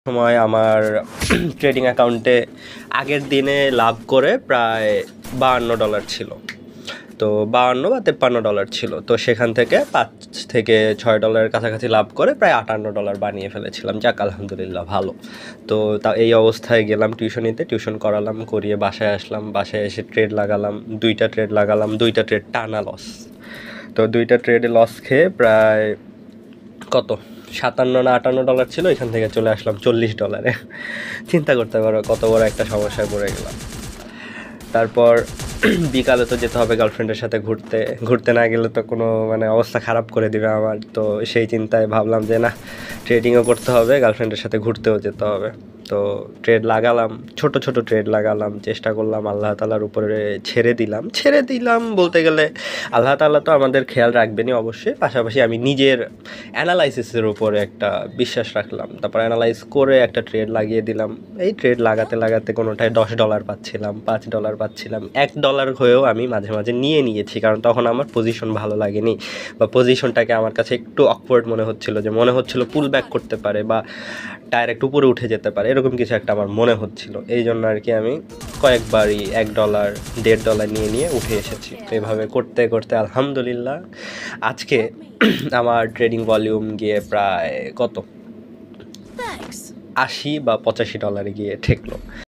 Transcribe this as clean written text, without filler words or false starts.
সময় আমার ট্রেডিং অ্যাকাউন্টে আগের দিনে লাভ করে প্রায় $52 ছিল। তো $52 বা $53 ছিল। তো সেখান থেকে $5 থেকে $6 কাছাকাছি লাভ করে প্রায় $58 বানিয়ে ফেলেছিলাম। যাক আলহামদুলিল্লাহ ভালো। তো এই অবস্থায় গেলাম টিউশনিতে, টিউশন করালাম, করিয়ে বাসায় আসলাম। বাসায় এসে ট্রেড লাগালাম, 2টা ট্রেড লাগালাম, 2টা ট্রেড টানা লস। তো 2টা ট্রেডে লস খেয়ে প্রায় কত $57 না $58 ছিল, এখান থেকে চলে আসলাম $40। চিন্তা করতে পারো কত বড় একটা সমস্যায় পড়ে গেলাম। তারপর বিকালে তো যেতে হবে গার্লফ্রেন্ডের সাথে ঘুরতে, ঘুরতে না গেলে তো কোনো অবস্থা খারাপ করে দিবে আমার। তো সেই চিন্তায় ভাবলাম যে না, ট্রেডিংও করতে হবে, গার্লফ্রেন্ডের সাথে ঘুরতেও যেতে হবে। তো ট্রেড লাগালাম, ছোট ছোট ট্রেড লাগালাম, চেষ্টা করলাম, আল্লাহ তাআলার উপরে ছেড়ে দিলাম বলতে গেলে আল্লাহ তাআলা তো আমাদের খেয়াল রাখবেনই অবশ্যই, পাশাপাশি আমি নিজের অ্যানালাইসিসের উপরে একটা বিশ্বাস রাখলাম। তারপর অ্যানালাইজ করে একটা ট্রেড লাগিয়ে দিলাম। এই ট্রেড লাগাতে লাগাতে কোনোটায় $10 পাচ্ছিলাম, $5 পাচ্ছিলাম, $1 হয়েও আমি মাঝে মাঝে নিয়েছি, কারণ তখন আমার পজিশন ভালো লাগেনি, বা পজিশনটাকে আমার কাছে একটু অকওয়ার্ড মনে হচ্ছিল পুল ব্যাক করতে পারে বা ডাইরেক্ট উপরে উঠে যেতে পারে, এরকম কিছু একটা আমার মনে হচ্ছিল। এই জন্য আর কি আমি কয়েকবারই $1, $1.5 নিয়ে উঠে এসেছি। তো এইভাবে করতে করতে আলহামদুলিল্লাহ আজকে আমার ট্রেডিং ভলিউম গিয়ে প্রায় কত $80 বা $85 গিয়ে ঠেকলো।